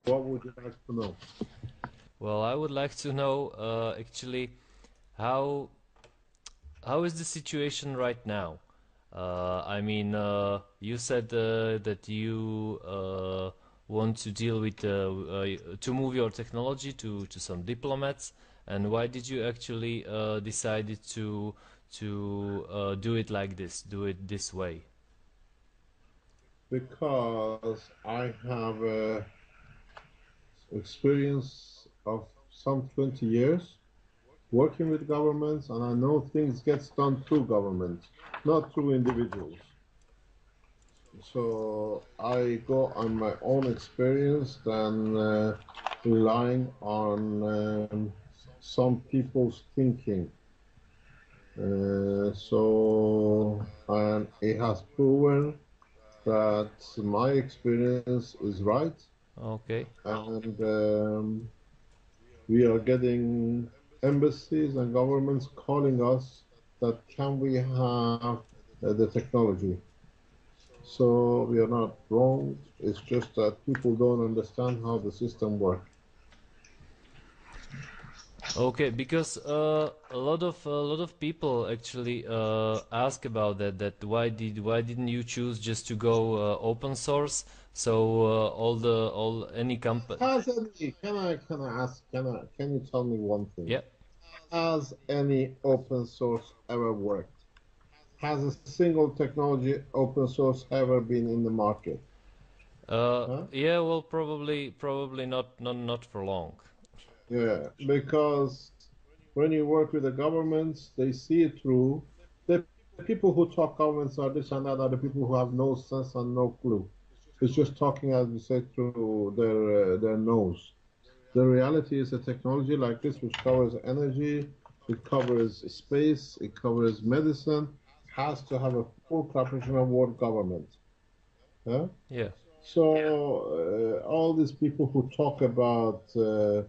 What would you like to know? Well, I would like to know actually how how is the situation right now? I mean, you said that you want to deal with to move your technology to some diplomats, and why did you actually decided to do it like this, do it this way? Because I have experience of some 20 years working with governments, and I know things gets done through governments, not through individuals. So I go on my own experience than relying on some people's thinking. And it has proven that my experience is right, Okay. and we are getting embassies and governments calling us that can we have the technology. So we are not wrong. It's just that people don't understand how the system works. Okay, because a lot of people actually ask about that. That why didn't you choose just to go open source? So all any company. Has any, can I ask, can you tell me one thing? Yeah. Has any open source ever worked? Has a single technology open source ever been in the market? Huh? Yeah. Well, probably not for long. Yeah, because when you work with the governments, they see it through. The people who talk governments are this and that are the people who have no sense and no clue. It's just talking, as we say, through their nose. The reality is a technology like this, which covers energy, it covers space, it covers medicine, has to have a full cooperation of world government. Yeah? Yeah. So all these people who talk about you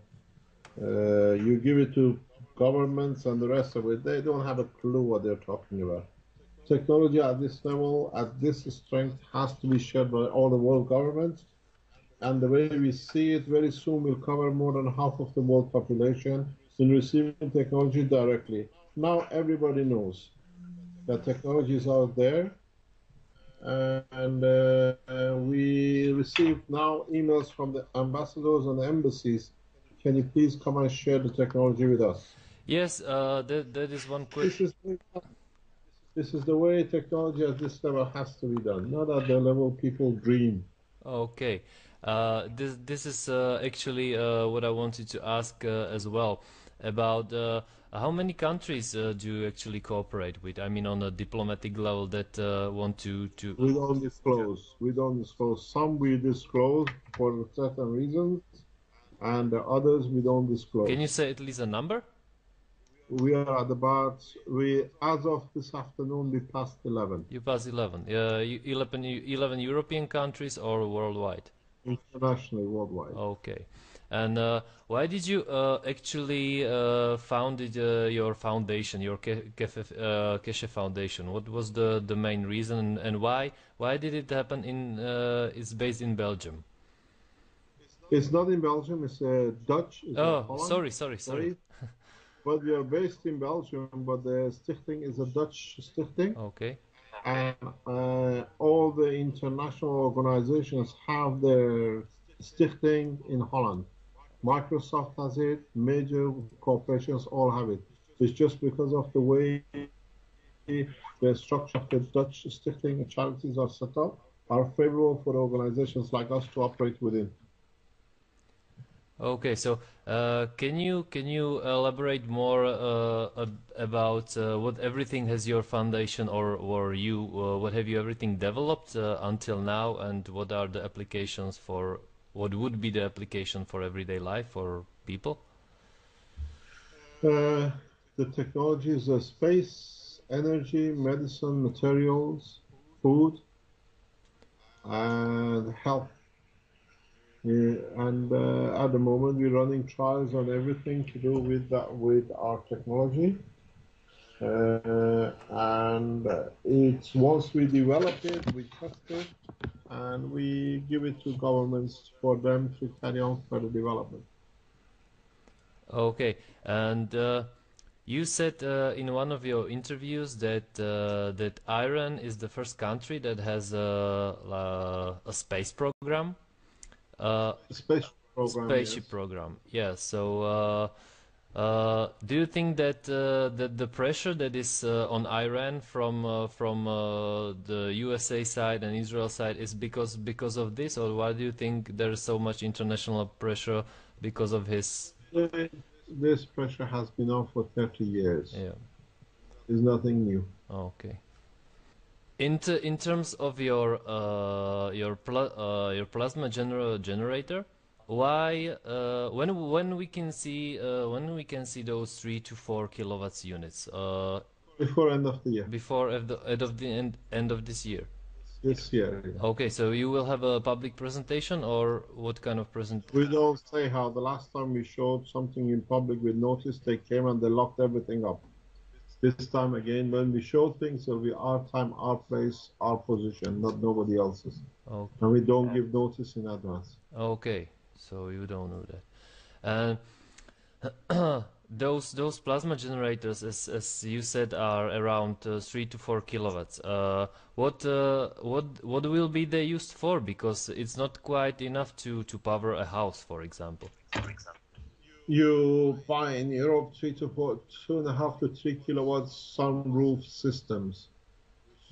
give it to governments and the rest of it, they don't have a clue what they're talking about. Technology at this level, at this strength, has to be shared by all the world governments. And the way we see it, very soon we'll cover more than half of the world population in receiving technology directly. Now everybody knows that technology is out there, and we receive now emails from the ambassadors and the embassies. Can you please come and share the technology with us? Yes. That is one quick. This is the way technology at this level has to be done, not at the level people dream. Okay. This is actually what I wanted to ask as well about how many countries do you actually cooperate with? I mean, on a diplomatic level that want to. We don't disclose. We don't disclose. Some we disclose for certain reasons, and the others we don't Can you disclose. say at least a number? We are at about, as of this afternoon, we passed 11. You pass 11. 11 European countries or worldwide? Internationally, worldwide. Okay. And why did you actually founded your foundation, your Keshe Foundation? What was the main reason, and why did it happen in it's based in Belgium? It's not in Belgium, it's Dutch, it's in Oh, Holland. sorry. But we are based in Belgium, but the stichting is a Dutch stichting. Okay. And all the international organizations have their stichting in Holland. Microsoft has it, major corporations all have it. It's just because of the way the structure of the Dutch stichting charities are set up are favorable for organizations like us to operate within. Okay, so can you elaborate more about what everything has your foundation or you what have you everything developed until now, and what are the applications for what would be the application for everyday life for people? Uh, the technologies are space, energy, medicine, materials, food, and health. Yeah, and at the moment, we're running trials on everything to do with that, with our technology. And it's once we develop it, we test it, and we give it to governments for them to carry on further development. Okay, and you said in one of your interviews that that Iran is the first country that has a space program. Space program, Spaceship yes. program, yeah. So, do you think that that the pressure that is on Iran from the USA side and Israel side is because of this, or why do you think there is so much international pressure because of his? This pressure has been on for 30 years. Yeah. It's nothing new. Okay. In terms of your plasma generator, why when we can see those 3 to 4 kilowatts units Before end of the year. before end of this year? This year, yeah. Okay, so you will have a public presentation, or what kind of present? We don't say how. The last time we showed something in public with notice, they came and they locked everything up. This time again, when we show things, it'll be our time, our place, our position, not nobody else's. Okay. And we don't give notice in advance. Okay, so you don't know that. And those plasma generators, as you said, are around 3 to 4 kilowatts. What will be they used for? Because it's not quite enough to power a house, for example. You buy in Europe 2.5 to 3 kilowatts sunroof systems,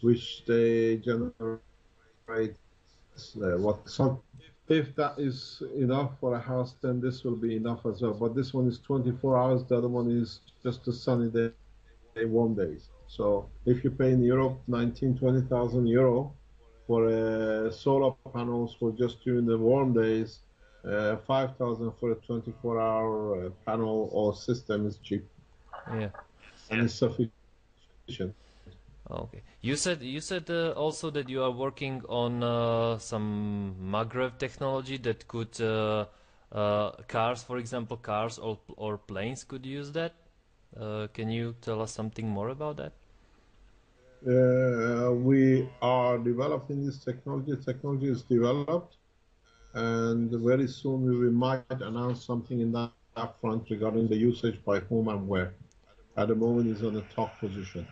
which they generate what sun. If that is enough for a house, then this will be enough as well. But this one is 24 hours. The other one is just a sunny day, warm days. So if you pay in Europe 20,000 euro for solar panels for just during the warm days, 5,000 for a 24-hour panel or system is cheap. Yeah. And it's sufficient. Okay. You said also that you are working on some Maghreb technology that could cars, for example, cars or planes could use that. Can you tell us something more about that? We are developing this technology. Technology is developed, and very soon we might announce something in that front regarding the usage by whom and where. At the moment, it's on a top position.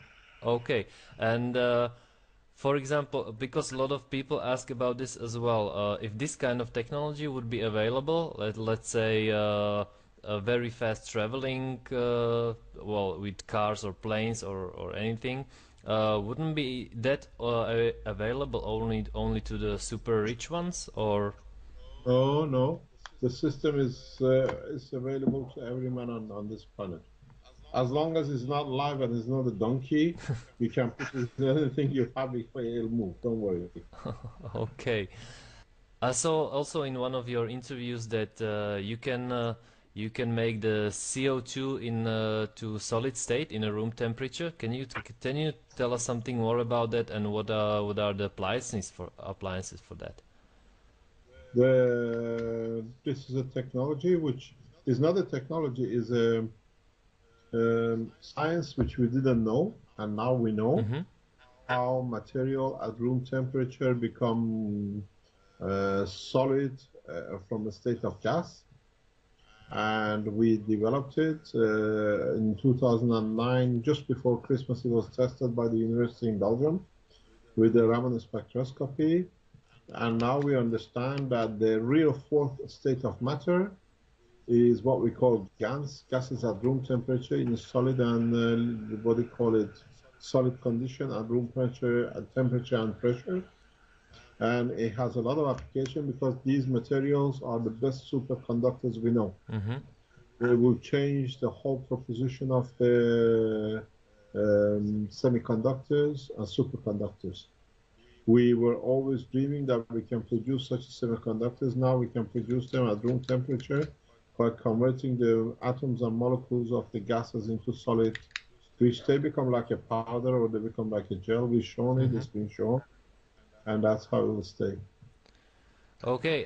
Okay, and for example, because a lot of people ask about this as well, if this kind of technology would be available, let's say a very fast traveling, well, with cars or planes or anything, wouldn't be that available only to the super rich ones, or? Oh no, the system is available to every man on this planet. As long as it's not live and it's not a donkey, you can put it in anything you have before it'll move. Don't worry. Okay. I saw also in one of your interviews that you can make the CO2 in to solid state in a room temperature. Can you tell us something more about that, and what are the appliances for that? This is a technology which is not a technology, is a science which we didn't know, and now we know how material at room temperature become solid from a state of gas. And we developed it in 2009, just before Christmas. It was tested by the university in Belgium with the Raman spectroscopy. And now we understand that the real fourth state of matter is what we call gas. Gas is at room temperature in a solid and what they call it solid condition at room temperature and pressure. And it has a lot of application because these materials are the best superconductors we know. They will change the whole proposition of the semiconductors and superconductors. We were always dreaming that we can produce such semiconductors. Now we can produce them at room temperature by converting the atoms and molecules of the gases into solid, which they become like a powder or they become like a gel. We've shown it, it's been shown, and that's how it will stay. Okay,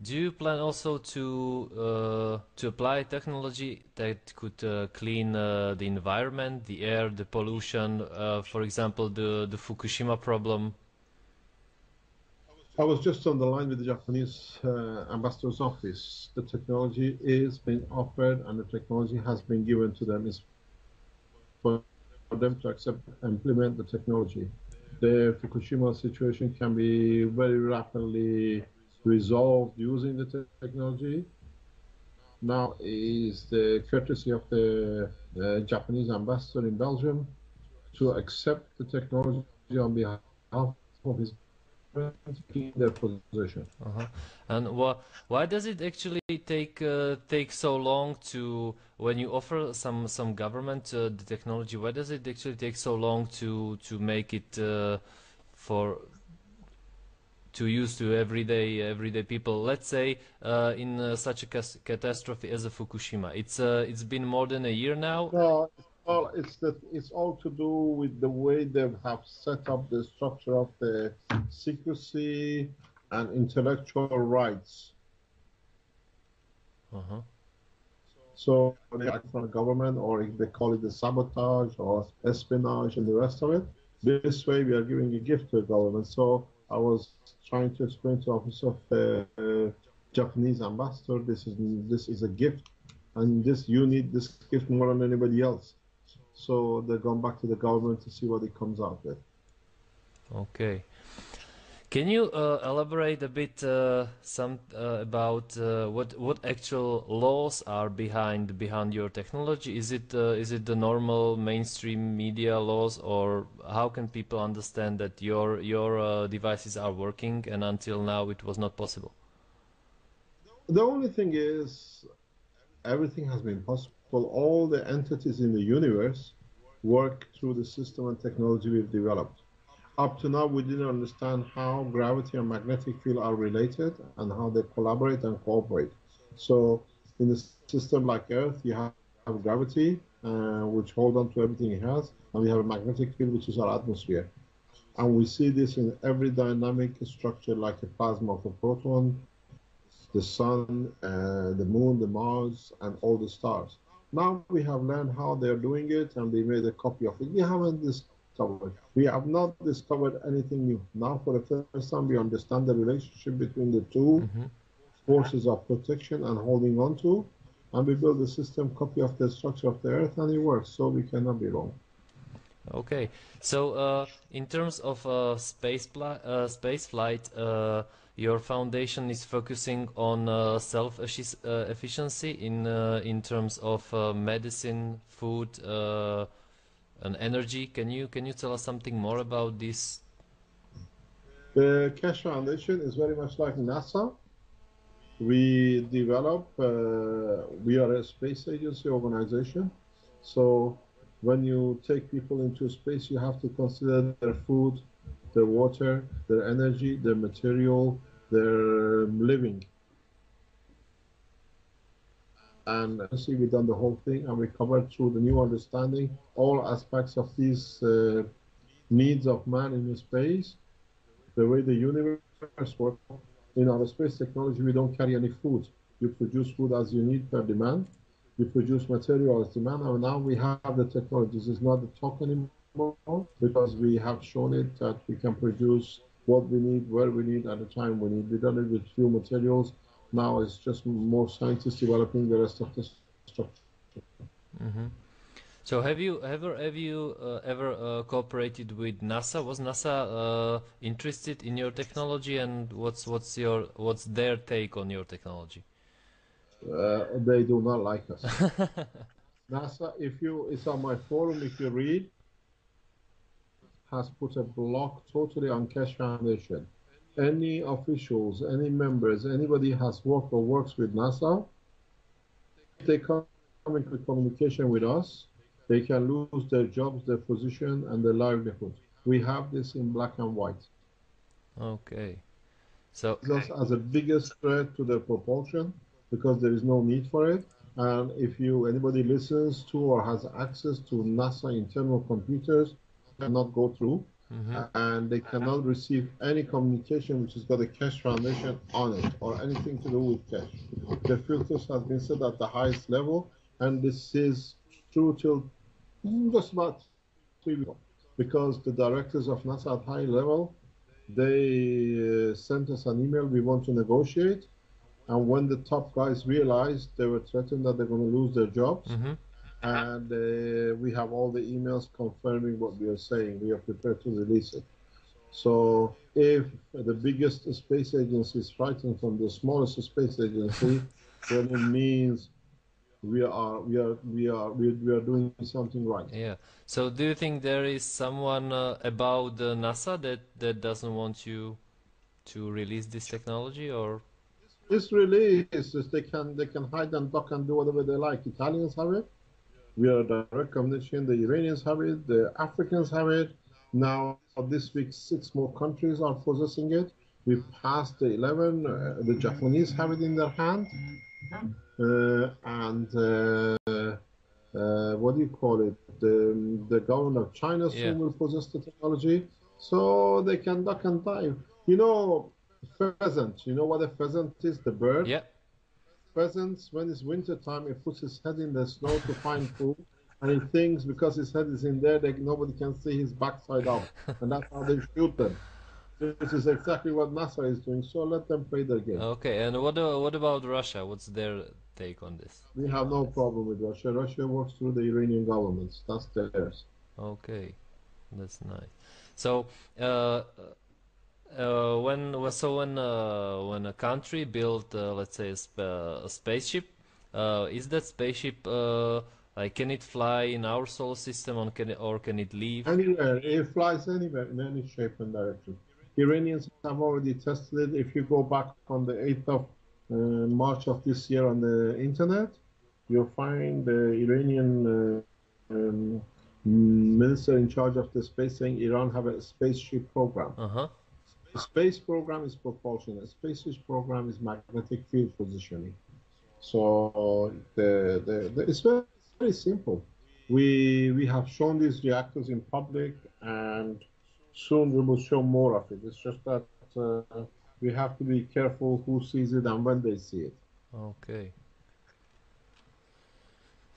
do you plan also to apply technology that could clean the environment, the air, the pollution, for example, the Fukushima problem? I was just on the line with the Japanese ambassador's office. The technology is being offered and the technology has been given to them. It's for them to accept and implement the technology. The Fukushima situation can be very rapidly resolved using the technology. Now is the courtesy of the Japanese ambassador in Belgium to accept the technology on behalf of his in their position. And why does it actually take so long to, when you offer some government the technology, why does it actually take so long to make it for to use to everyday people? Let's say in such a catastrophe as a Fukushima, it's been more than a year now. No, it's all to do with the way they have set up the structure of the secrecy and intellectual rights. So they act from the government, or they call it the sabotage or espionage and the rest of it. This way we are giving a gift to the government. So I was trying to explain to the office of the Japanese ambassador, this is a gift, and you need this gift more than anybody else. So they've gone back to the government to see what it comes out with. Okay. Can you elaborate a bit about what actual laws are behind your technology? Is it the normal mainstream media laws, or how can people understand that your devices are working and until now it was not possible? The only thing is, everything has been possible. All the entities in the universe work through the system and technology we've developed. Up to now, we didn't understand how gravity and magnetic field are related and how they collaborate and cooperate. So in a system like Earth, you have gravity, which holds on to everything it has, and we have a magnetic field, which is our atmosphere. And we see this in every dynamic structure, like a plasma of a proton, the sun, the moon, the Mars, and all the stars. Now we have learned how they're doing it, and we made a copy of it. We have not discovered anything new. Now, for the first time, we understand the relationship between the two forces of protection and holding on to, and we build a system copy of the structure of the Earth, and it works, so we cannot be wrong. Okay, so in terms of space flight, your foundation is focusing on self-efficiency in terms of medicine, food, and energy. Can you tell us something more about this? The Keshe Foundation is very much like NASA. We develop, we are a space agency organization. So when you take people into space, you have to consider their food, their water, their energy, their material, their living. And see, we've done the whole thing, and we covered through the new understanding all aspects of these needs of man in space, the way the universe works. In our space technology, we don't carry any food. You produce food as you need per demand. You produce material as demand, and now we have the technologies. It's not the talk anymore, because we have shown it that we can produce what we need, where we need, at the time we need. We've done it with few materials. Now it's just more scientists developing the rest of the structure. So have you ever cooperated with NASA? Was NASA interested in your technology, and what's their take on your technology? They do not like us. NASA, it's on my forum, if you read, has put a block totally on Keshe Foundation. Any officials, any members, anybody has worked or works with NASA, if they come into communication with us, they can lose their jobs, their position, and their livelihood. We have this in black and white. Okay. So just as the biggest threat to their propulsion, because there is no need for it. And if anybody listens to or has access to NASA internal computers, cannot go through, and they cannot receive any communication which has got a Keshe Foundation on it or anything to do with Keshe. The filters have been set at the highest level, and this is true till just about 3 weeks ago, because the directors of NASA at high level, they sent us an email, we want to negotiate. And when the top guys realized, they were threatened that they're going to lose their jobs. And we have all the emails confirming what we are saying. We are prepared to release it. So if the biggest space agency is frightened from the smallest space agency, then it means we are doing something right. Yeah. So do you think there is someone about NASA that doesn't want you to release this technology, or? This release is they can hide and duck and do whatever they like. Italians have it. We are direct communication. The Iranians have it. The Africans have it. Now this week, 6 more countries are possessing it. We passed the 11. The Japanese have it in their hand. What do you call it? The government of China soon will possess the technology, so they can duck and dive. You know, pheasant. You know what a pheasant is? The bird. Yeah. Pheasants, when it's winter time, it puts his head in the snow to find food, and he thinks because his head is in there, nobody can see his backside out, and that's how they shoot them. This is exactly what NASA is doing. So let them play their game. Okay, and what about Russia? What's their take on this? We have no problem with Russia. Russia works through the Iranian governments. That's theirs. Okay, that's nice. So when a country built let's say a spaceship, is that spaceship like, can it fly in our solar system, or can it leave? Anywhere. It flies anywhere in any shape and direction. Iranians have already tested it. If you go back on the 8th of March of this year on the internet, you'll find the Iranian minister in charge of the space saying Iran have a spaceship program. The space program is propulsion. The spaceship program is magnetic field positioning. So it's very, very simple. We have shown these reactors in public, and soon we will show more of it. It's just that we have to be careful who sees it and when they see it. Okay.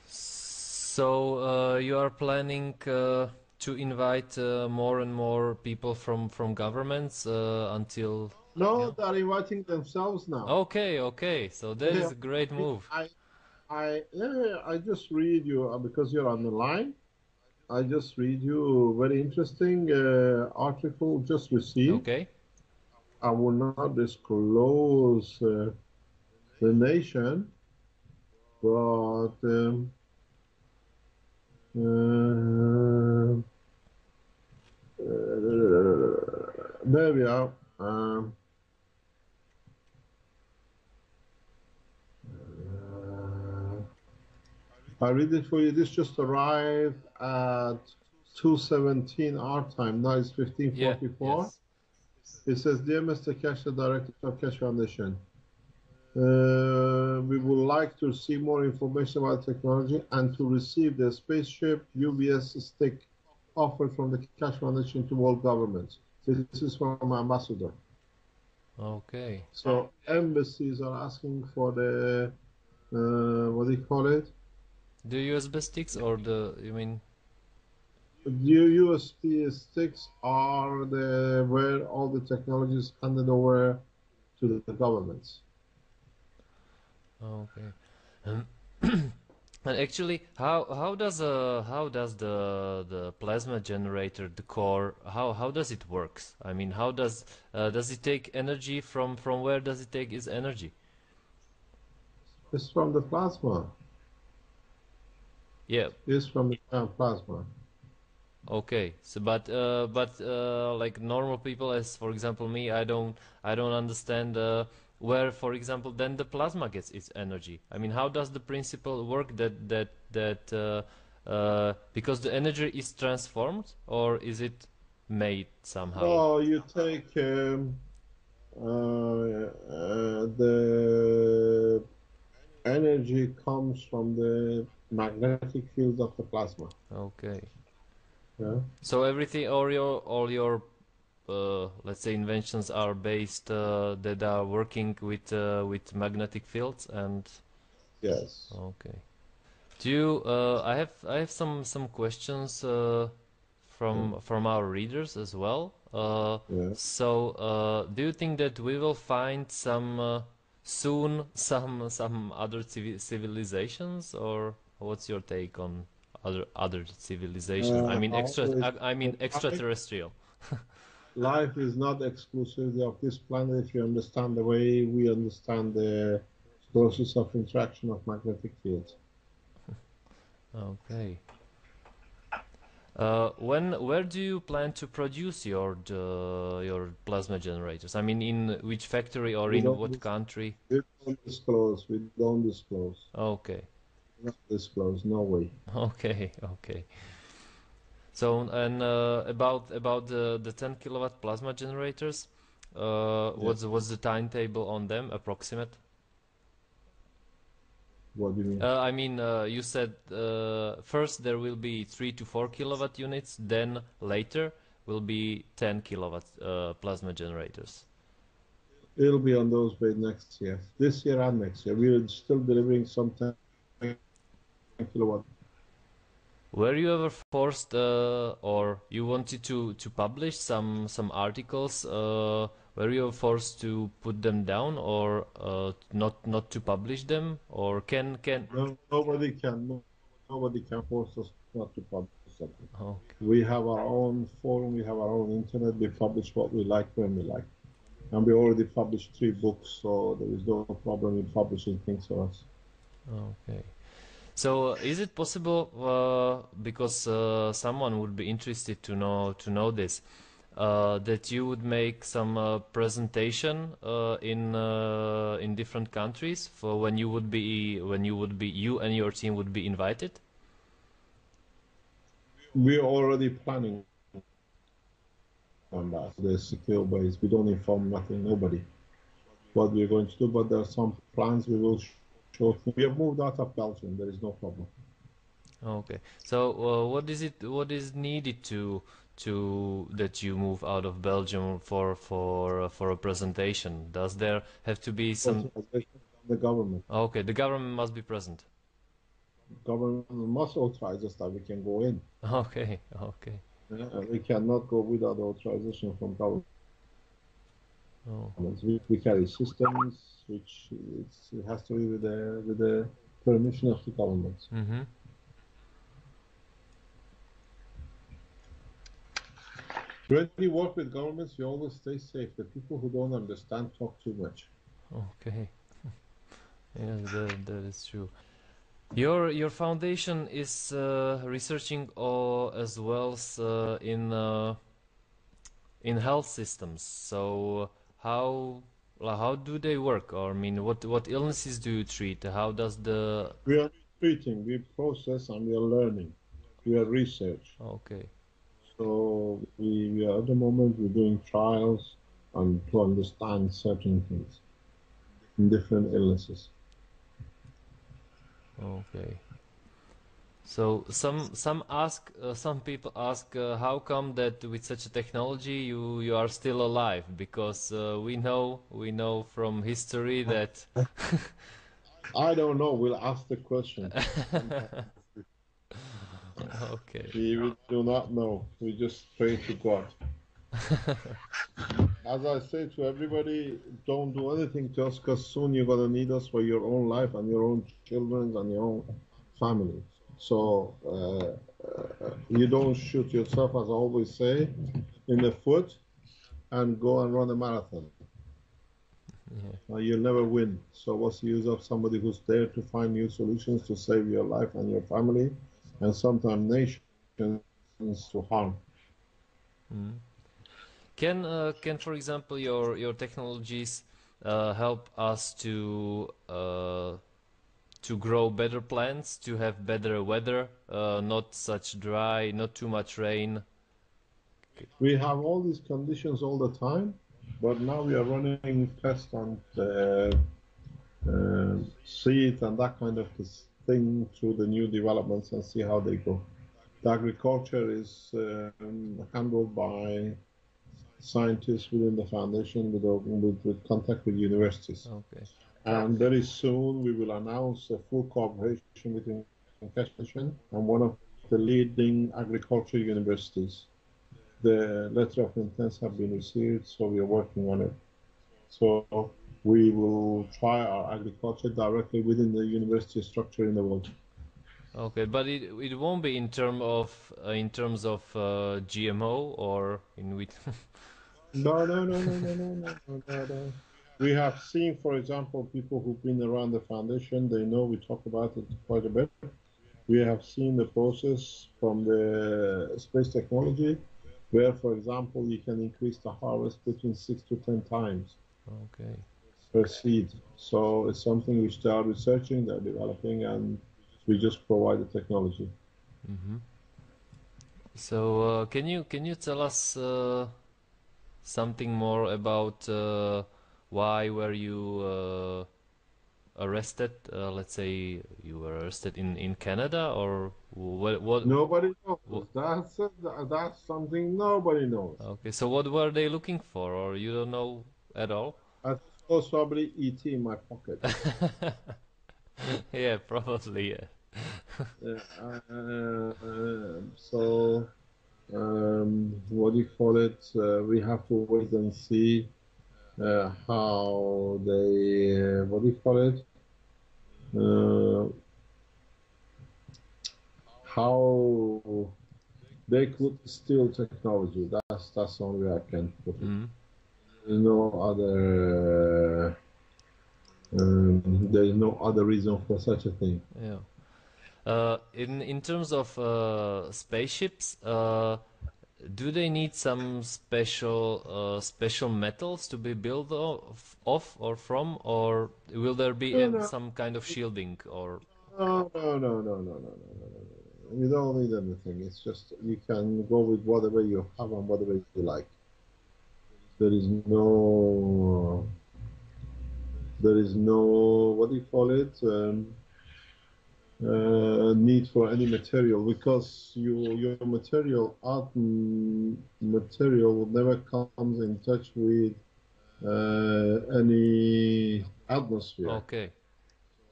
So you are planning to invite more and more people from governments until... No, they're inviting themselves now. Okay. So that is a great move. I just read you, because you're on the line. I just read you a very interesting article just received. Okay. I will not disclose the nation, but there we are. I read it for you. This just arrived at 2:17 our time. Now it's 15:44. Yes. It says, "Dear Mr. Keshe, Director of Keshe Foundation, we would like to receive more information about technology and to receive the spaceship UBS stick offered from the Keshe Foundation to world governments." This is from Ambassador. Okay. So embassies are asking for the, what do you call it? The USB sticks, or you mean? The USB sticks are where all the technology is handed over to the governments. Okay. And actually, how does the plasma generator, the core, how does it works? I mean, how does it take energy from where does it take its energy? It's from the plasma. Yeah. It's from the plasma. Okay. So, but like normal people, as for example me, I don't understand where, for example, then the plasma gets its energy. I mean, how does the principle work that because the energy is transformed, or is it made somehow? Oh, you take the energy comes from the magnetic field of the plasma. Okay. Yeah. So everything, all your let's say inventions are based that are working with magnetic fields, and yes. Okay. Do you? I have some questions from our readers as well. Yeah. So, do you think that we will find soon some other civilizations, or what's your take on other civilizations? I mean Always, life, extraterrestrial. life is not exclusively of this planet if you understand the way we understand the process of interaction of magnetic fields. Okay. Where do you plan to produce your plasma generators? I mean, in which factory or We in don't, what country? we don't disclose. We don't disclose. Okay. Not disclose. No way. Okay. Okay. So, and about the 10 kilowatt plasma generators, Yeah. what's the timetable on them, approximate? What do you mean? I mean, you said first there will be 3 to 4 kilowatt units, then later will be 10 kilowatt plasma generators. It'll be on those way next year. This year and next year. We're still delivering some 10 kilowatt. Were you ever forced, or you wanted to publish some articles? Were you ever forced to put them down, or not to publish them, or can? No, nobody can force us not to publish something. Okay. We have our own forum, we have our own internet, we publish what we like when we like. And we already published 3 books, so there is no problem in publishing things for us. Okay. So is it possible, because someone would be interested to know this, that you would make some presentation in different countries for when you and your team would be invited? We're already planning on that. The secure base. We don't inform nothing, nobody, what we're going to do, but there are some plans we will show. We have moved out of Belgium. There is no problem. Okay. So what is needed to that you move out of Belgium for a presentation? Does there have to be some? The government. Okay, the government must be present. Government must authorize us that we can go in. Okay. Okay. We cannot go without authorization from government. Oh. We carry systems which it has to be with the permission of the government. Mm-hmm. When you work with governments, you always stay safe. The people who don't understand talk too much. Okay. Yes, that is true. Your foundation is researching as well in health systems. So how do they work? Or I mean, what illnesses do you treat? How does the? We are treating, we process, and we are learning. We are research. Okay. So we are at the moment we're doing trials and to understand certain things in different illnesses. Okay. So some people ask how come that with such a technology you are still alive, because we know from history that I don't know. We'll ask the question. Okay. We do not know. We just pray to God. As I say to everybody, don't do anything to us, because soon you're going to need us for your own life and your own children and your own family. So you don't shoot yourself, as I always say, in the foot and go and run a marathon. Yeah. You'll never win. So what's the use of somebody who's there to find new solutions to save your life and your family, and sometimes nations to harm? Mm. Can for example your technologies help us to grow better plants, to have better weather, not such dry, not too much rain? We have all these conditions all the time, but now we are running tests on the seeds and that kind of thing through the new developments and see how they go. The agriculture is handled by scientists within the foundation with contact with universities. Okay. And very soon we will announce a full cooperation between Keshe and one of the leading agriculture universities The letter of intents have been received, so we are working on it. So we will try our agriculture directly within the university structure in the world. Okay, but it won't be in terms of GMO or in with. No, no, no, no, no, no, no, no, no, no. We have seen, for example, people who've been around the foundation, they know we talk about it quite a bit. We have seen the process from the space technology, where, for example, you can increase the harvest between 6 to 10 times Okay. per seed. So it's something which they are researching, they're developing, and we just provide the technology. Mm-hmm. So can you tell us something more about why were you arrested? Let's say you were arrested in Canada, or what? Nobody knows. What? That's something nobody knows. Okay, so what were they looking for, or you don't know at all? I suppose probably ET in my pocket. Yeah, probably, yeah. So, what do you call it? We have to wait and see how they, what do you call it? How they could steal technology. That's the only way I can put it. Mm. There's no other. There's no other reason for such a thing. Yeah. In terms of spaceships, do they need some special metals to be built of or from, or will there be No, no, some kind of shielding or? no, no, no, no, no, no, no, no, no. You don't need anything. It's just you can go with whatever you have and whatever you like. There is no, what do you call it? Need for any material, because your material never comes in touch with any atmosphere. Okay.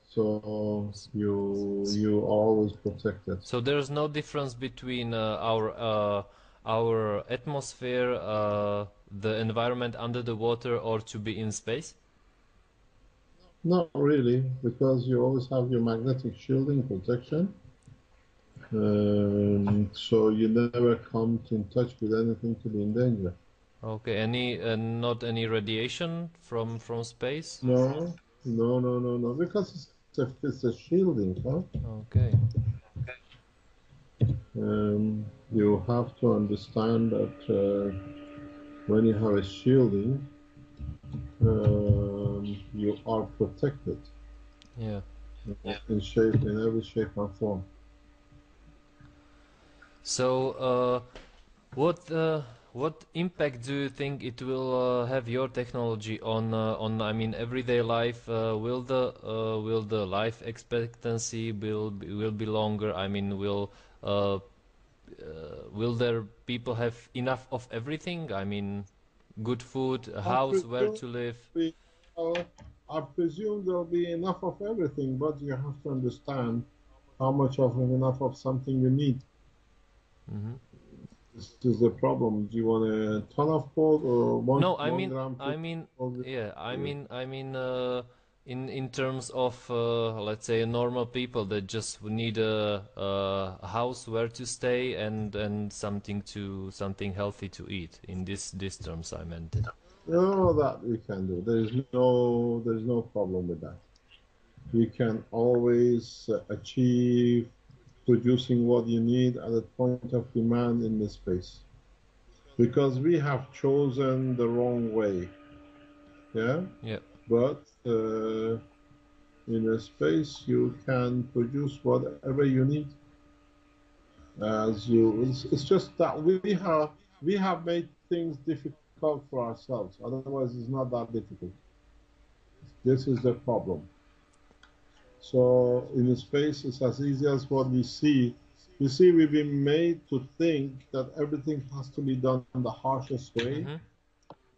So you are always protected. So there's no difference between our atmosphere, the environment under the water, or to be in space? Not really, because you always have your magnetic shielding protection. So you never come in touch with anything to be in danger. Okay. Any not any radiation from space? No, no, no, no, no, because it's a shielding, huh? Okay. You have to understand that when you have a shielding, you are protected. Yeah. In every shape and form. So, what impact do you think it will have your technology on I mean everyday life? Will the life expectancy will be longer? I mean, will there people have enough of everything? I mean, good food, a I house where presume to live. we, uh, I presume there'll be enough of everything, but you have to understand how much of enough of something you need. Mm-hmm. This is the problem. Do you want a ton of gold or No, one gram? yeah, in terms of let's say normal people that just need a house where to stay and something healthy to eat. In this terms, I meant it. No, that we can do. There's no problem with that. You can always achieve producing what you need at a point of demand in the space. Because we have chosen the wrong way. Yeah? Yeah. But in a space you can produce whatever you need. It's just that we have made things difficult for ourselves. Otherwise, it's not that difficult. This is the problem. So in a space, it's as easy as what we see. You see, we've been made to think that everything has to be done the harshest way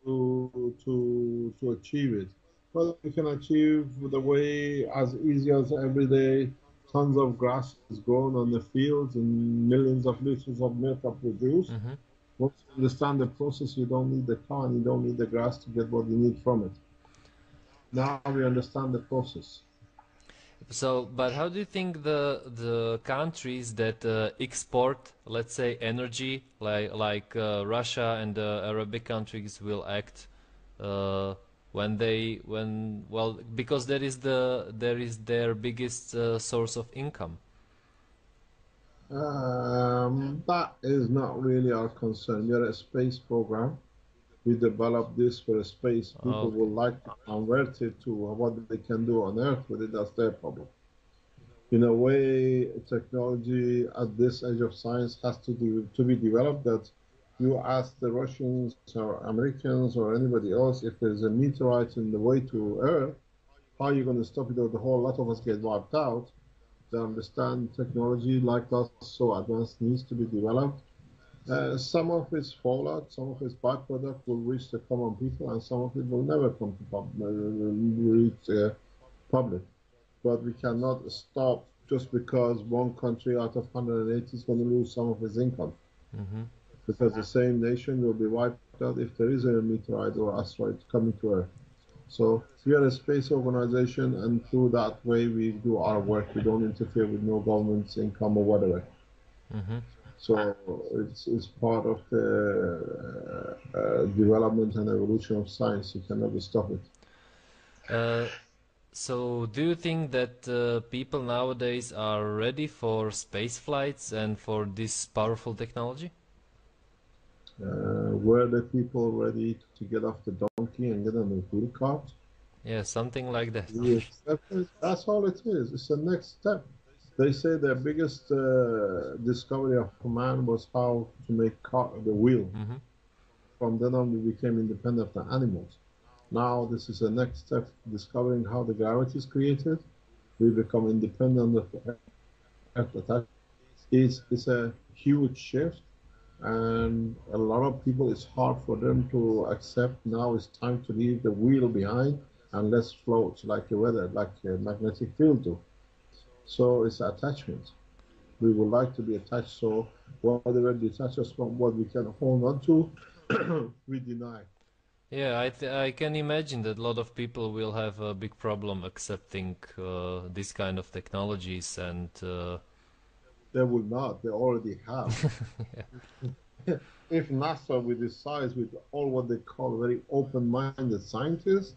to achieve it. Well, we can achieve the way as easy as every day. Tons of grass is grown on the fields and millions of liters of milk are produced. Mm-hmm. Once you understand the process, you don't need the car and you don't need the grass to get what you need from it. Now we understand the process. So, but how do you think the countries that export, let's say, energy, like Russia and the Arabic countries, will act well, because there is their biggest source of income. That is not really our concern. We are a space program. We developed this for a space. People Okay. would like to convert it to what they can do on Earth with it. That's their problem. In a way, technology at this age of science has to be developed. That you ask the Russians or Americans or anybody else if there's a meteorite in the way to Earth, how are you going to stop it? Or the whole lot of us get wiped out. They understand technology like us so advanced needs to be developed. Some of its fallout, some of its byproduct will reach the common people, and some of it will never come to reach public. But we cannot stop just because one country out of 180 is going to lose some of its income. Mm-hmm. Because the same nation will be wiped out if there is a meteorite or asteroid coming to Earth. So we are a space organization, and through that way we do our work. We don't interfere with no government's income or whatever. Mm-hmm. So it's part of the development and evolution of science. You can never stop it. So, do you think that people nowadays are ready for space flights and for this powerful technology? Were the people ready to get off the donkey and get on the wheel cart? Yeah, something like that. We accept it. That's all it is. It's the next step. They say their biggest discovery of man was how to make the wheel. Mm-hmm. From then on, we became independent of the animals. Now, this is the next step, discovering how the gravity is created. We become independent of the Earth attack. It's a huge shift, and a lot of people, it's hard for them to accept now it's time to leave the wheel behind and let's float like a weather, like a magnetic field do. So it's attachment. We would like to be attached, so whatever detaches from what we can hold on to, we deny. Yeah, I can imagine that a lot of people will have a big problem accepting this kind of technologies, and They will not. They already have. yeah. If NASA, with its size, with all what they call very open-minded scientists,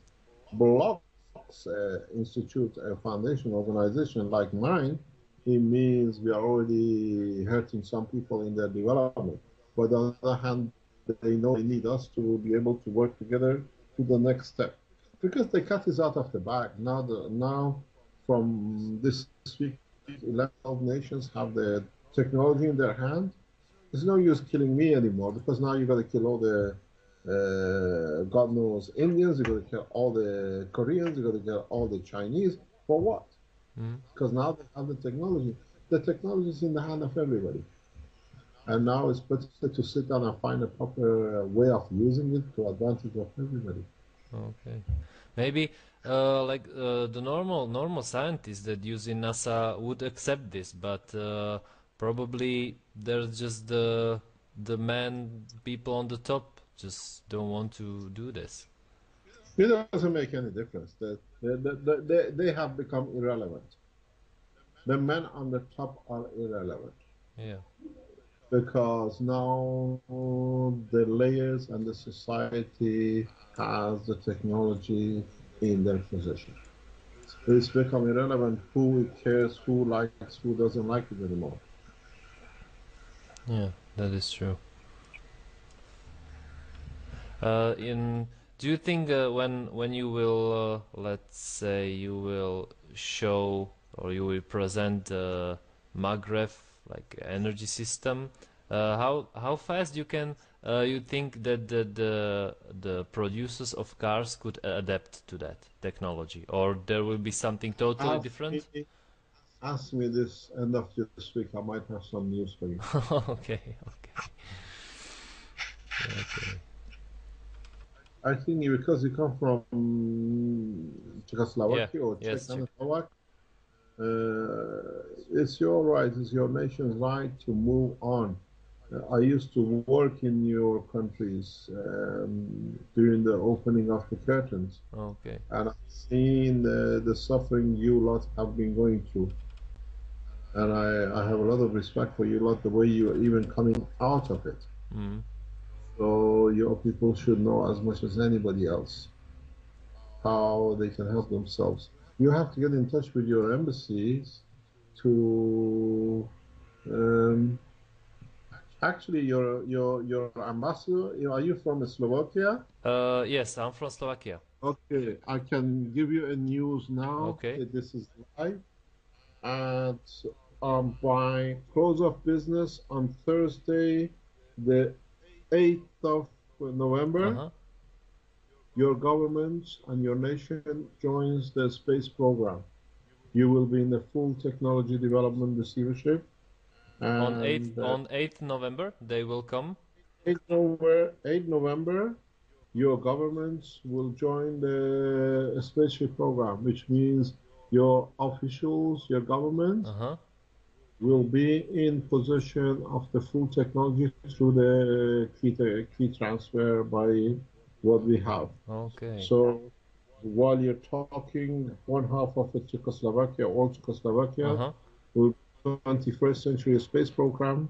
blocks institute, a foundation organization like mine, it means we are already hurting some people in their development. But on the other hand, they know they need us to be able to work together to the next step. Because the cat is out of the bag. Now from this week, 11 nations have the technology in their hand. There's no use killing me anymore, because now you got to kill all the God knows Indians, you got to kill all the Koreans, you got to kill all the Chinese. For what? Mm. Because now they have the technology. The technology is in the hand of everybody. And now it's better to sit down and find a proper way of using it to advantage of everybody. Okay. Maybe the normal scientists that use in NASA would accept this, but probably there's just the people on the top just don't want to do this. It doesn't make any difference. They have become irrelevant. The men on the top are irrelevant. Yeah. Because now the layers and the society has the technology in their possession. It's become irrelevant who cares, who likes, who doesn't like it anymore. Yeah, that is true. Do you think when you will let's say you will show or you will present Maghreb like energy system, how fast you think that the producers of cars could adapt to that technology, or there will be something totally different? Ask me this end of this week. I might have some news for you. Okay. I think because you come from Czechoslovakia or Czech Yes, and Slovak, it's your right, it's your nation's right to move on. I used to work in your countries during the opening of the curtains, Okay. and I've seen the suffering you lot have been going through. And I have a lot of respect for you lot, the way you're even coming out of it. Mm. So your people should know as much as anybody else how they can help themselves. You have to get in touch with your embassies to um, actually your ambassador. Are you from Slovakia? Yes, I'm from Slovakia. Okay, I can give you a news now. Okay. This is live. And by close of business on Thursday, the 8th of November, Uh-huh. your government and your nation joins the space program. You will be in the full technology development receivership. On 8th And on 8th November they will come. 8 November, your government will join the spaceship program, which means your officials, your government, Uh-huh. will be in possession of the full technology through the key transfer by what we have. Okay. So while you're talking, one half of the Czechoslovakia, all Czechoslovakia, Uh-huh. will be 21st century space program,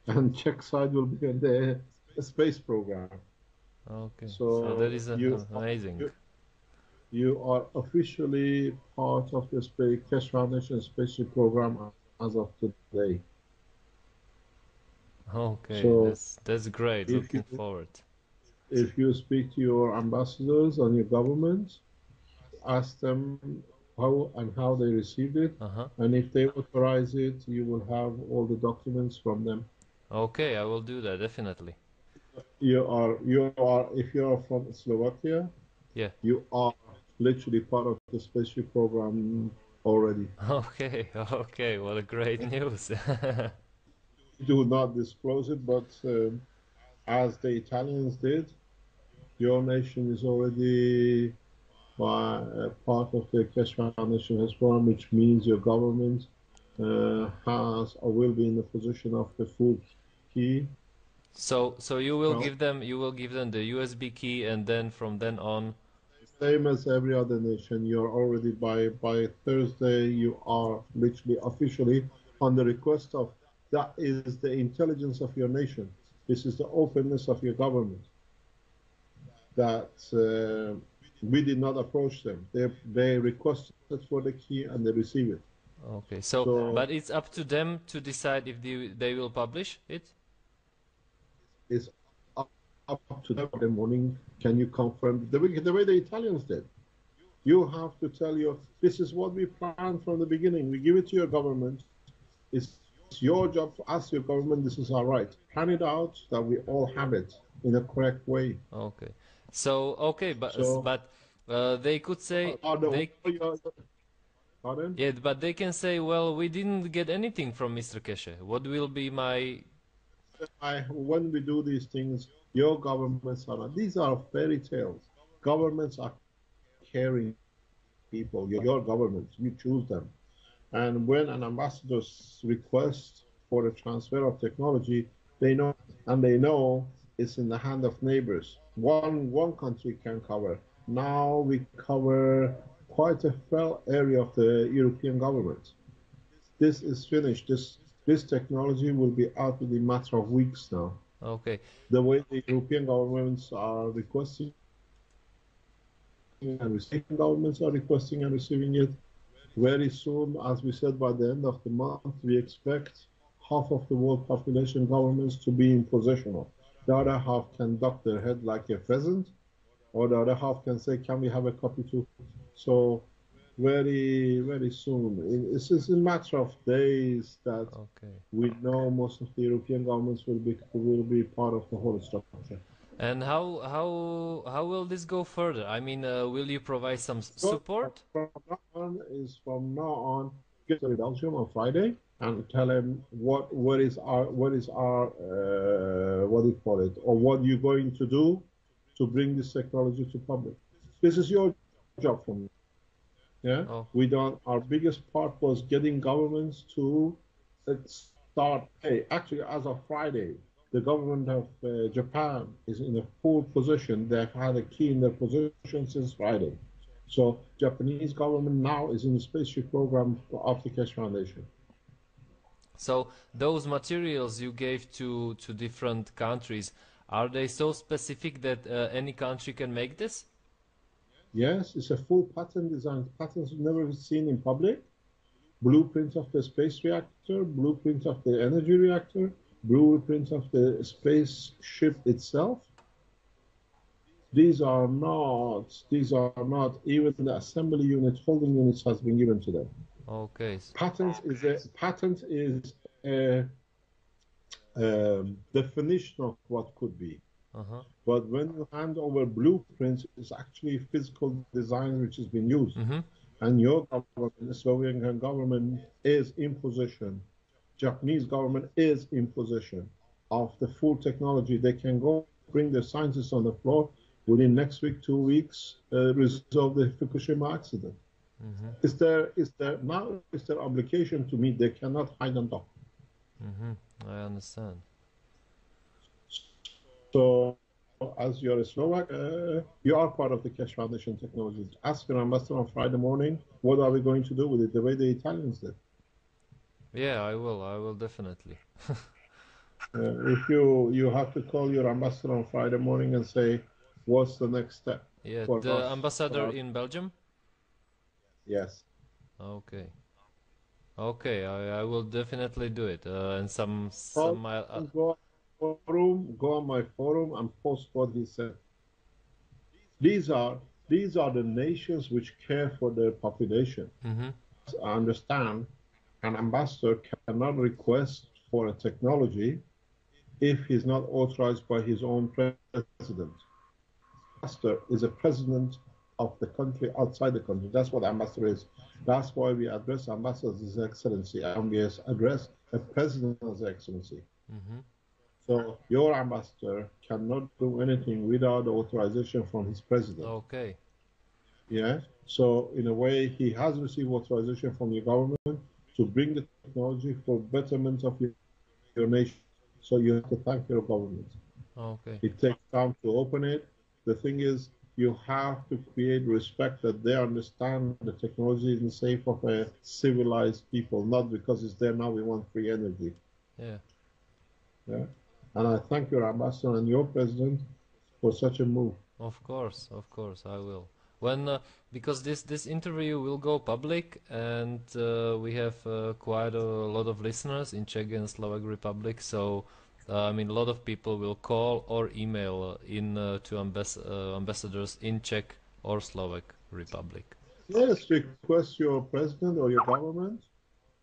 and Czech side will be in the space program. Okay. So that So is amazing. you are officially part of the Keshe Foundation spaceship program as of today. Okay, So that's great. if Looking you forward. if you speak to your ambassadors and your government, ask them how they received it, Uh-huh. and if they authorize it, you will have all the documents from them. Okay, I will do that definitely. If you are from Slovakia, Yeah. you are literally part of the spaceship program already. Okay. Okay. What a great news. Do not disclose it, but as the Italians did, your nation is already part of the Keshe Foundation has formed, which means your government has or will be in the position of the full key. So Well, you will give them the USB key, and then from then on. same as every other nation, you're already by Thursday, you are literally officially on the request of that is the intelligence of your nation. This is the openness of your government. That we did not approach them. They requested for the key and they receive it. Okay. So, So but it's up to them to decide if they will publish it. it's up to them in the morning. Can you confirm the way the Italians did? You have to tell your this is what we planned from the beginning. We give it to your government. It's your job to ask your government this is our right. Plan it out that we all have it in a correct way. Okay. So okay, So but they could say they pardon? yeah, but they can say, well, we didn't get anything from Mr. Keshe. What will be my When we do these things, your governments are not. These are fairy tales. Governments are caring people. Your governments, you choose them. And when an ambassador requests for a transfer of technology, they know, and they know it's in the hand of neighbors. One country can cover. Now we cover quite a fair area of the European government. This is finished. This technology will be out within a matter of weeks now. okay. The way the European governments are requesting and receiving governments are requesting and receiving it, very soon, as we said, by the end of the month, we expect half of the world population governments to be in possession of. The other half can duck their head like a pheasant, or the other half can say, can we have a copy too? So very soon, it's just a matter of days that Okay. we know most of the European governments will be part of the whole structure. And how will this go further? I mean, will you provide some So support? from now on, get to Belgium on Friday and tell him what is our what do you call it, or what you're going to do to bring this technology to public. This is your job from yeah. Oh, We don't. Our biggest part was getting governments to start. Hey, actually, as of Friday, the government of Japan is in a full position. They've had a key in their position since Friday. So Japanese government now is in the spaceship program of the Keshe Foundation. So those materials you gave to different countries, are they so specific that any country can make this? Yes, it's a full pattern design. Patterns never been seen in public. Blueprints of the space reactor, blueprints of the energy reactor, blueprints of the spaceship itself. These are not even the assembly unit, holding units has been given to them. Okay. Patent is a definition of what could be. But when you hand over blueprints, it's actually physical design which has been used. And your government, the Slovenian government, is in position. Japanese government is in position of the full technology. They can go bring their scientists on the floor within next week, 2 weeks, resolve the Fukushima accident. It's their obligation to meet. They cannot hide and talk. I understand. So, as you're a Slovak, you are part of the Keshe Foundation Technologies. Ask your ambassador on Friday morning, what are we going to do with it, the way the Italians did. Yeah, I will definitely. If you have to call your ambassador on Friday morning and say, what's the next step? Yeah, for the us, ambassador for us? in Belgium? Yes. Okay. Okay, I will definitely do it. And Go on my forum and post what he said. These are the nations which care for their population. I understand an ambassador cannot request for a technology if he's not authorized by his own president. Ambassador is a president of the country outside the country. That's what ambassador is. That's why we address ambassadors as Excellency, and we address a president as Excellency. So your ambassador cannot do anything without authorization from his president. Okay. Yeah. So in a way, he has received authorization from your government to bring the technology for betterment of your nation. So you have to thank your government. Okay. It takes time to open it. The thing is, you have to create respect that they understand the technology is safe of a civilized people, not because it's there now we want free energy. Yeah. Yeah. And I thank your ambassador and your president for such a move. Of course, I will. When because this interview will go public, and we have quite a lot of listeners in Czech and Slovak Republic, so I mean a lot of people will call or email to ambassadors in Czech or Slovak Republic. Yes, request your president or your government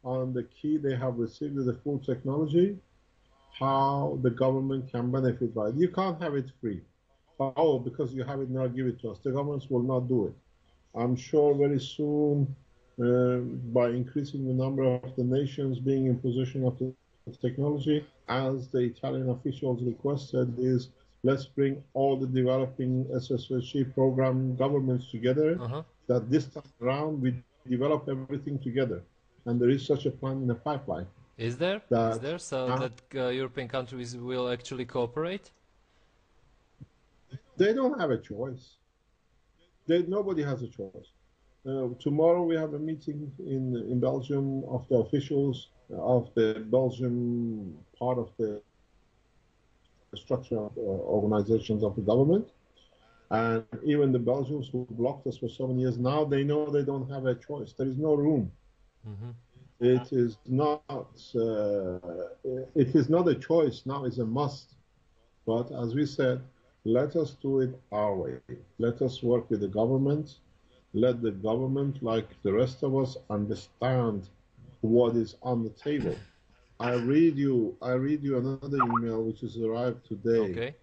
on the key they have received the full technology, how the government can benefit by it. You can't have it free. Oh, because you have it now, give it to us. The governments will not do it. I'm sure very soon, by increasing the number of the nations being in position of the technology, as the Italian officials requested, is let's bring all the developing SSHE program governments together, that this time around we develop everything together. And there is such a plan in the pipeline. Is there? That European countries will actually cooperate? They don't have a choice. Nobody has a choice. Tomorrow we have a meeting in Belgium of the officials of the Belgium part of the structure of organizations of the government. And even the Belgians who blocked us for so many years, now they know they don't have a choice. There is no room. It is not a choice, now it's a must. But as we said, let us do it our way. Let us work with the government. Let the government, like the rest of us, understand what is on the table. I read you another email which has arrived today. Okay.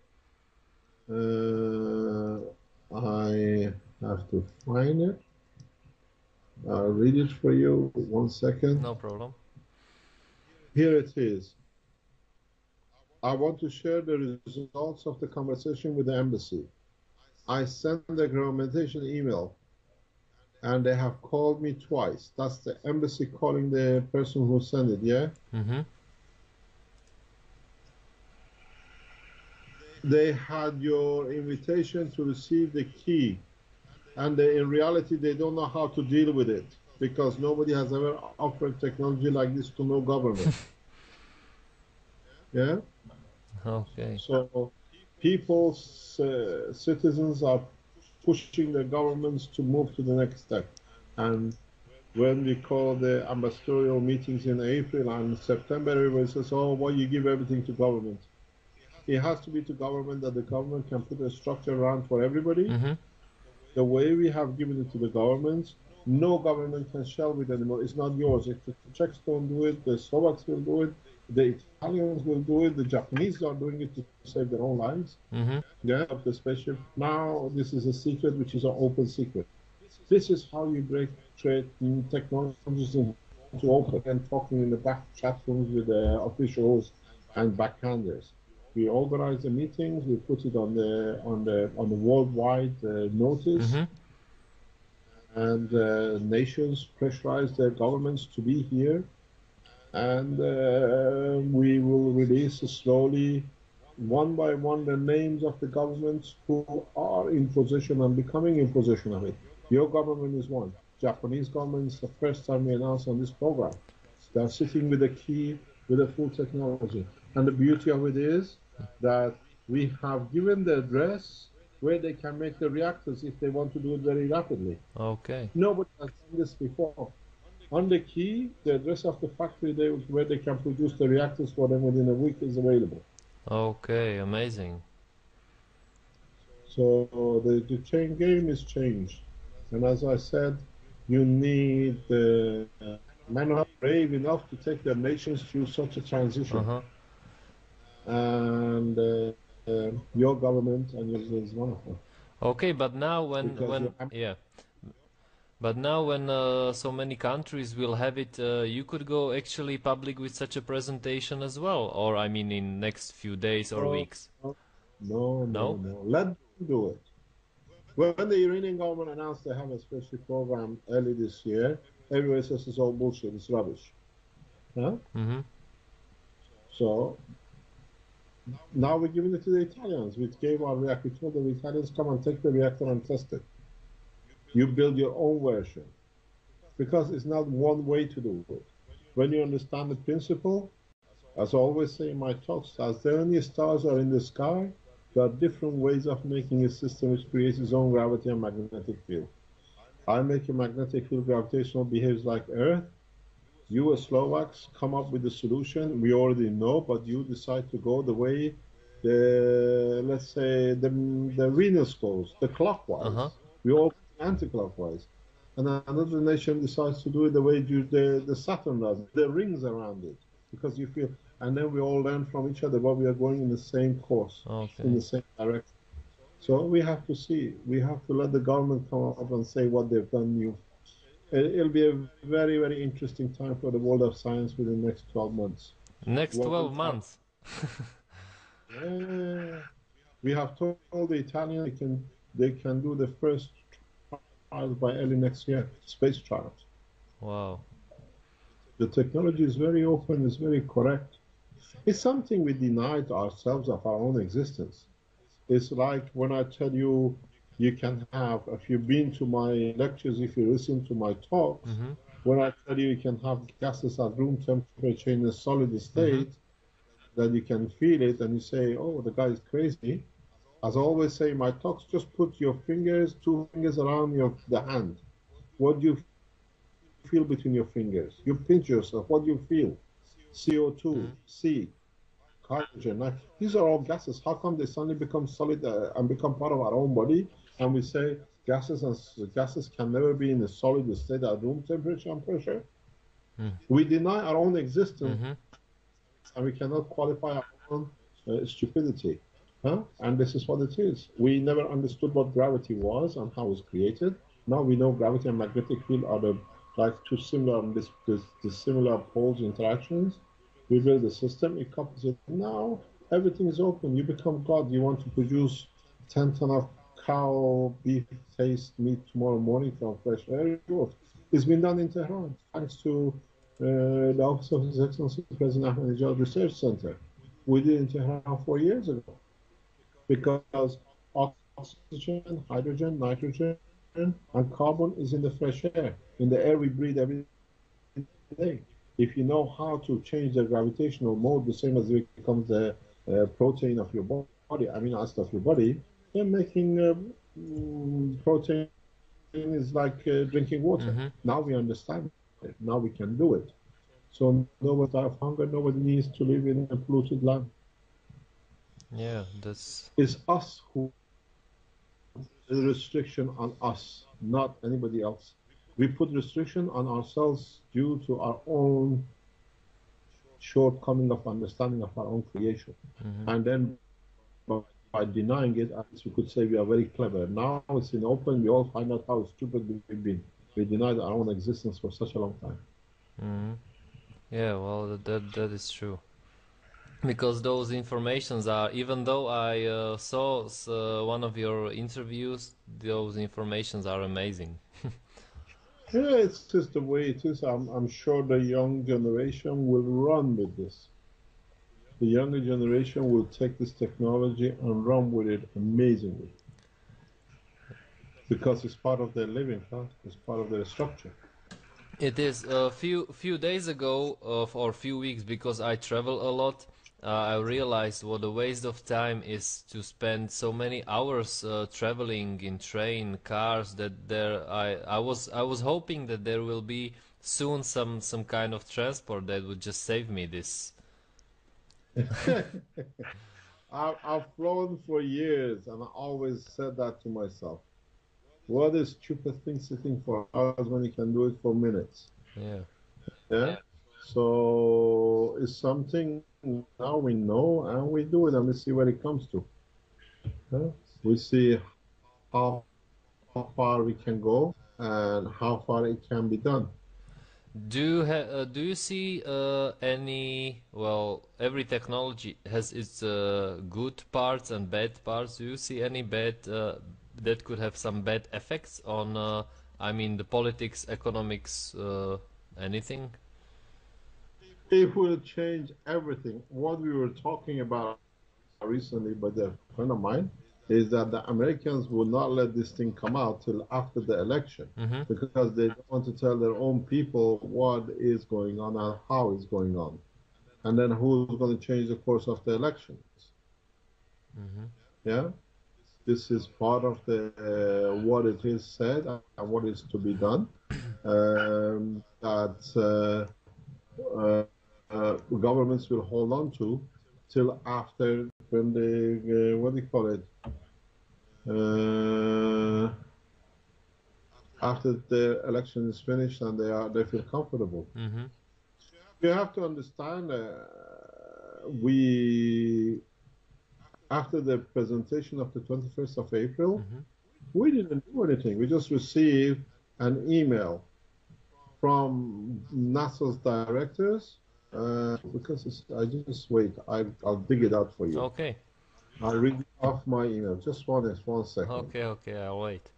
I have to find it. I'll read it for you. 1 second. No problem. Here it is. I want to share the results of the conversation with the embassy. I sent the governmentation email, and they have called me twice. That's the embassy calling the person who sent it, yeah? they had your invitation to receive the key, and in reality they don't know how to deal with it because nobody has ever offered technology like this to no government. Yeah. Okay. So people's citizens are pushing the governments to move to the next step. And when we call the ambassadorial meetings in April and September, everybody says, oh, why you give everything to government? It has to be to government that the government can put a structure around for everybody. Mm-hmm. The way we have given it to the governments, no government can shelve it anymore. It's not yours. If the Czechs don't do it, the Slovaks will do it, the Italians will do it, the Japanese are doing it to save their own lives. Mm-hmm. Yeah, of the spaceship. Now this is a secret, which is an open secret. This is how you break trade technologies into open and talking in the back chat rooms with the officials and backhanders. We organize the meetings. We put it on the worldwide notice, Mm-hmm. and nations pressurize their governments to be here, and we will release slowly, one by one, the names of the governments who are in possession and becoming in possession of it. Your government is one. Japanese government is the first time we announced on this program. They are sitting with a key, with a full technology. And the beauty of it is that we have given the address where they can make the reactors if they want to do it very rapidly. Okay. Nobody has done this before. On the key, the address of the factory where they can produce the reactors for them within a week is available. Okay, amazing. So the chain game is changed. And as I said, you need men who are brave enough to take their nations through such a transition. Uh-huh. And your government and yours is one of them. Okay, but now when Because yeah, but now when so many countries will have it, you could go actually public with such a presentation as well, or I mean in next few days or weeks. No. Let them do it. When the Iranian government announced they have a special program early this year, everybody says it's all bullshit, it's rubbish. Huh? Mm-hmm. So now we're giving it to the Italians. We gave our reactor. We told the Italians, come and take the reactor and test it. You build your own version. Because it's not one way to do it. When you understand the principle, as I always say in my talks, as the only stars are in the sky, there are different ways of making a system which creates its own gravity and magnetic field. I make a magnetic field gravitational behaves like Earth. You as Slovaks come up with a solution we already know, but you decide to go the way let's say the Venus goes, the clockwise. Uh-huh. We all anti-clockwise. And another nation decides to do it the way the Saturn does, the rings around it, because you feel, and then we all learn from each other, but we are going in the same course, in the same direction. So we have to see, we have to let the government come up and say what they've done new. It'll be a very, very interesting time for the world of science within the next 12 months. Next 12 months? Yeah. We have told the Italians they can do the first trials by early next year, space trials. Wow. The technology is very open, it's very correct. It's something we denied ourselves of our own existence. It's like when I tell you, you can have, if you've been to my lectures, if you listen to my talks, when I tell you can have gases at room temperature in a solid state, that you can feel it and you say, oh, the guy is crazy. As I always say in my talks, just put your fingers, 2 fingers around the hand. What do you feel between your fingers? You pinch yourself, what do you feel? CO2, C, hydrogen. Now, these are all gases. How come they suddenly become solid and become part of our own body? And we say gases can never be in a solid state at room temperature and pressure. We deny our own existence, and we cannot qualify our own stupidity. And this is what it is. We never understood what gravity was and how it was created. Now we know gravity and magnetic field are like two similar dissimilar poles interactions. We build a system, it couples it. Now everything is open. You become God. You want to produce 10 tons of cow beef taste meat tomorrow morning from fresh air. It's been done in Tehran, thanks to the Office of His Excellency President Ahmadinejad Research Center. We did in Tehran 4 years ago. because oxygen, hydrogen, nitrogen, and carbon is in the fresh air, in the air we breathe every day. If you know how to change the gravitational mode, the same as it becomes the protein of your body, amino acid of your body, then making protein is like drinking water. Mm-hmm. Now we understand it. Now we can do it. So nobody dies of hunger. Nobody needs to live in a polluted land. Yeah, that's... It's us who the restriction on us, not anybody else. We put restriction on ourselves due to our own shortcoming of understanding of our own creation. Mm-hmm. And then by denying it, as we could say, we are very clever. Now it's in open, we all find out how stupid we've been. We denied our own existence for such a long time. Mm-hmm. Yeah, well, that is true. Because those informations are, even though I saw one of your interviews, those informations are amazing. Yeah, it's just the way it is. I'm sure the young generation will run with this. The younger generation will take this technology and run with it amazingly. Because it's part of their living, huh? It's part of their structure. It is a few days ago, or few weeks, because I travel a lot. I realized what a waste of time is to spend so many hours traveling in train, cars. That I was hoping that there will be soon some kind of transport that would just save me this. I've flown for years, and I always said that to myself. What is stupid thing sitting for hours when you can do it for minutes? Yeah. Yeah. So it's something now we know, and we do it, and we see where it comes to. Yeah? We see how far we can go and how far it can be done. Do you see any, well, every technology has its good parts and bad parts. Do you see any bad that could have some bad effects on I mean the politics, economics, anything? It will change everything. What we were talking about recently by a friend of mine is that the Americans will not let this thing come out till after the election Mm-hmm. because they don't want to tell their own people what is going on and how it's going on. And then who's going to change the course of the elections? Mm-hmm. Yeah? This is part of the what it is said and what is to be done. That governments will hold on to till after when they what do you call it? After the election is finished and they feel comfortable. Mm-hmm. You have to understand. We after the presentation of the 21st of April, Mm-hmm. we didn't do anything. We just received an email from NASA's directors. Because I just wait. I'll dig it out for you. Okay. I'll read off my email. Just one second. Okay, I'll wait.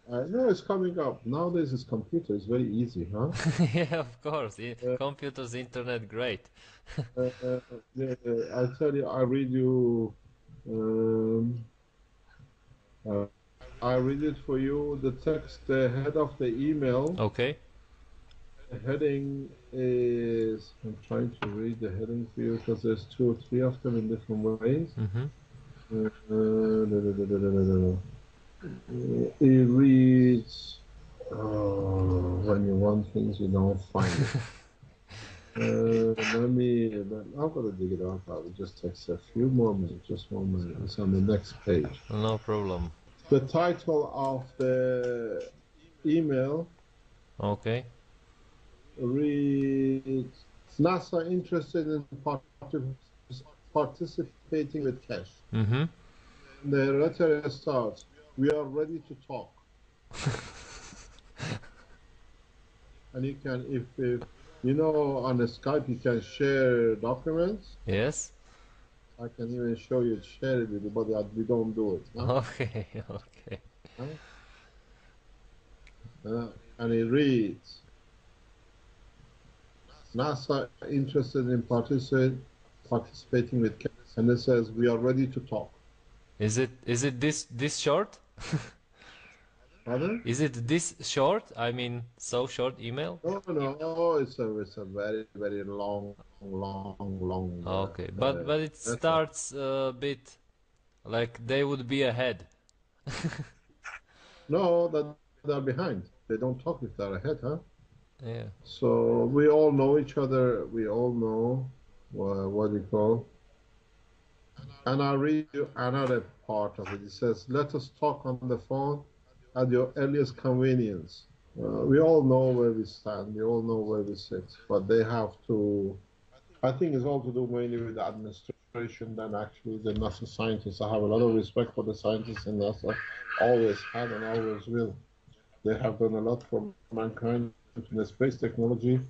No, it's coming up. Nowadays, it's computer. It's very easy, huh? Yeah, of course. Computers, internet, great. I tell you, I read you. I read it for you. The text, the head of the email. Okay. The heading is. I'm trying to read the heading for you because there's 2 or 3 of them in different ways. Mm-hmm. It reads. When you want things, you don't find it. I'm gonna dig it out. I will just takes a few more minutes, just 1 minute. It's on the next page. No problem. The title of the email reads NASA interested in participating with Keshe. Mm-hmm. The letter starts, we are ready to talk. And you can, if you know, on Skype, you can share documents. Yes. I can even show you, share it with you, but we don't do it. Huh? Okay. And it reads, NASA interested in participating with Keshe. and it says, "We are ready to talk." Is it this short? Pardon? Is it this short? I mean, so short email? No, no, it's a very, very long, long. Okay, but it starts a bit like they would be ahead. No, that they're behind. They don't talk if they're ahead, huh? Yeah. So we all know each other. We all know what you call. And I'll read you another part of it. It says, "Let us talk on the phone at your earliest convenience." We all know where we stand. We all know where we sit. But they have to. I think it's all to do mainly with the administration than actually the NASA scientists. I have a lot of respect for the scientists in NASA. Always had and always will. They have done a lot for mankind in the space technology,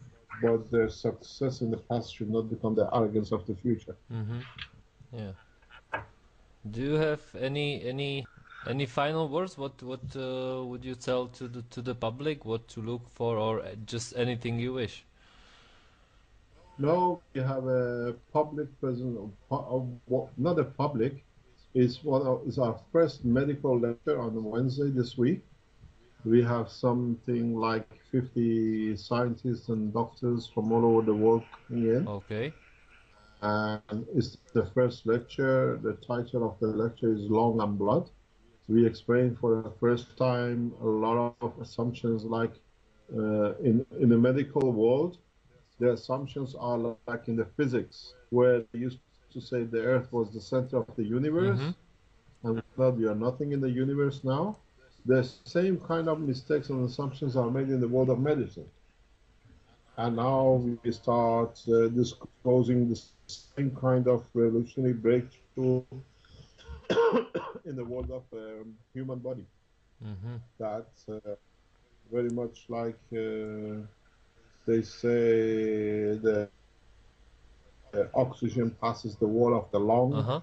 but their success in the past should not become the arrogance of the future. Mm-hmm. Yeah. Do you have any final words? What would you tell to the public? What to look for, or just anything you wish? No, we have a public presence, not a public, is our first medical lecture on Wednesday this week. We have something like 50 scientists and doctors from all over the world coming in. Okay. And it's the first lecture. The title of the lecture is Long and Blood. We explain for the first time a lot of assumptions like in the medical world, the assumptions are like in the physics, where they used to say the Earth was the center of the universe, and we are nothing in the universe now. The same kind of mistakes and assumptions are made in the world of medicine. And now we start disclosing the same kind of revolutionary breakthrough in the world of human body. That's very much like they say the oxygen passes the wall of the lung.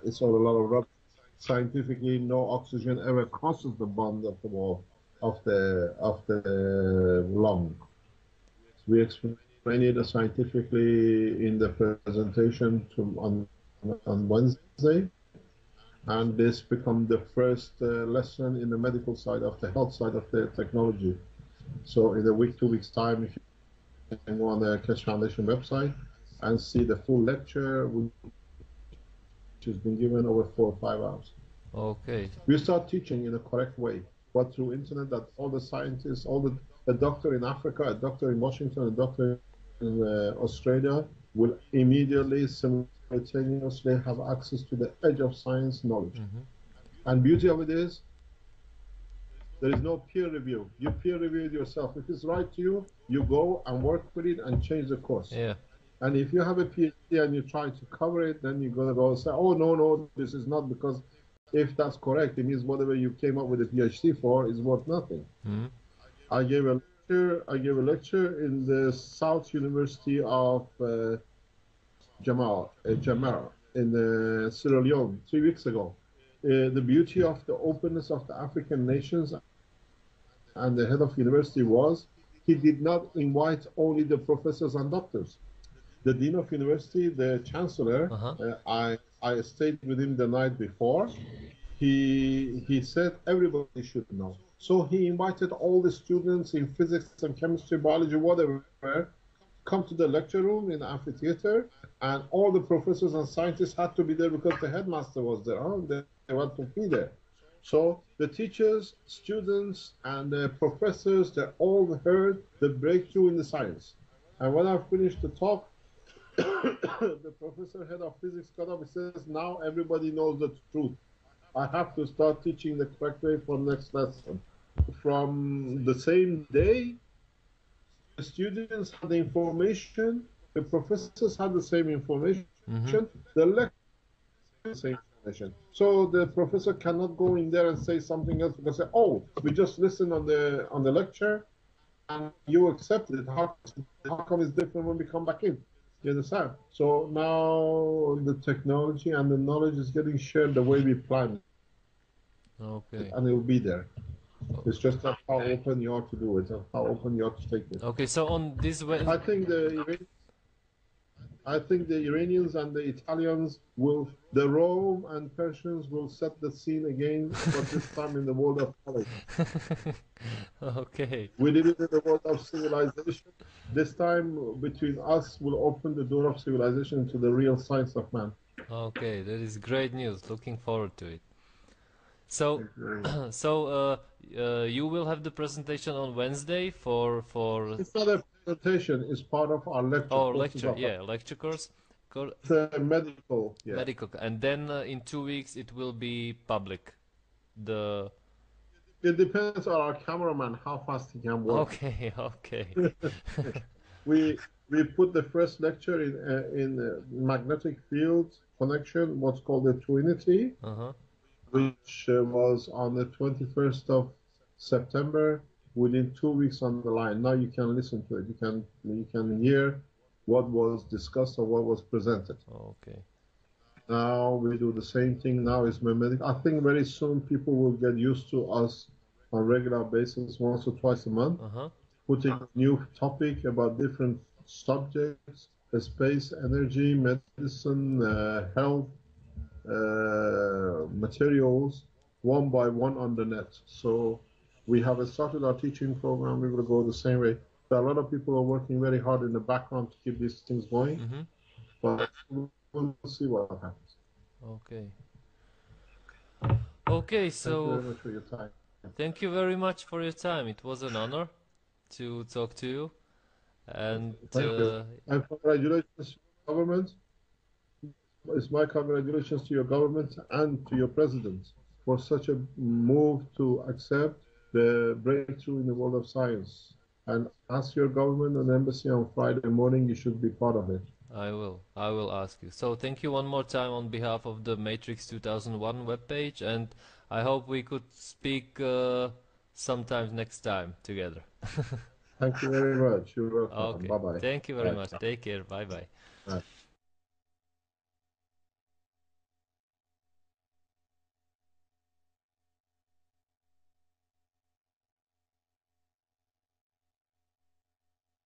It's all a lot of rubbish. Scientifically, no oxygen ever crosses the bond of the wall of the lung. We explain it scientifically in the presentation on Wednesday, and this become the first lesson in the medical side of the health side of the technology. So in a week, 2 weeks time, if you can go on the Keshe Foundation website and see the full lecture, which has been given over 4 or 5 hours. Okay. We start teaching in a correct way, but through internet, that all the scientists, a doctor in Africa, a doctor in Washington, a doctor in Australia will immediately, simultaneously have access to the edge of science knowledge. And beauty of it is, there is no peer review. You peer review it yourself. If it's right to you, you go and work with it and change the course. Yeah. And if you have a PhD and you try to cover it, then you're going to go and say, "Oh, no, this is not," because if that's correct, it means whatever you came up with a PhD for is worth nothing. I gave a lecture in the South University of Jamara in Sierra Leone 3 weeks ago. The beauty of the openness of the African nations and the head of university was he did not invite only the professors and doctors. The dean of university, the chancellor, I stayed with him the night before. He said everybody should know. So he invited all the students in physics and chemistry, biology, whatever, come to the lecture room in the amphitheater, and all the professors and scientists had to be there because the headmaster was there. They want to be there. So the teachers, students, and the professors, they all heard the breakthrough in the science. And when I finished the talk, the professor, head of physics, got up and says, "Now everybody knows the truth. I have to start teaching the correct way for next lesson." From the same day, the students had the information, the professors had the same information, the lecturers had the same information. So the professor cannot go in there and say something else because say, "Oh, we just listened on the lecture and you accepted it. How come it's different when we come back in?" You understand? So now the technology and the knowledge is getting shared the way we planned. Okay. And it will be there. It's just how open you are to do it, and how open you are to take it. Okay, so on this I think the I think the Iranians and the Italians will, the Rome and Persians will set the scene again, but this time in the world of knowledge. Okay. We did it in the world of civilization. This time between us will open the door of civilization into the real science of man. Okay, that is great news. Looking forward to it. So, you will have the presentation on Wednesday for It's not a presentation, it's part of our lecture. oh, lecture, yeah, lecture course. It's a medical, yeah. Medical, and then in 2 weeks it will be public. The It depends on our cameraman how fast he can work. okay, okay. we put the first lecture in magnetic field connection, what's called the Trinity, which was on the 21st of September. Within 2 weeks on the line. Now you can listen to it. You can hear what was discussed or what was presented. Okay. Now we do the same thing. Now it's medical. I think very soon people will get used to us on a regular basis, once or twice a month, putting a new topic about different subjects, space, energy, medicine, health, materials, one by one on the net. So we have started our teaching program. We will go the same way. There are a lot of people are working very hard in the background to keep these things going, but we'll see what happens. Okay. Okay, so thank you very much for your time. Thank you very much for your time. It was an honor to talk to you, and thank you. And congratulations to your government. It's my congratulations to your government and to your president for such a move to accept the breakthrough in the world of science. And ask your government and embassy on Friday morning, you should be part of it. I will ask you. So thank you one more time on behalf of the Matrix 2001 webpage, and I hope we could speak sometime next time together. Thank you very much. You're welcome. Okay. Bye-bye. Thank you very much. Take care. Bye-bye. Bye.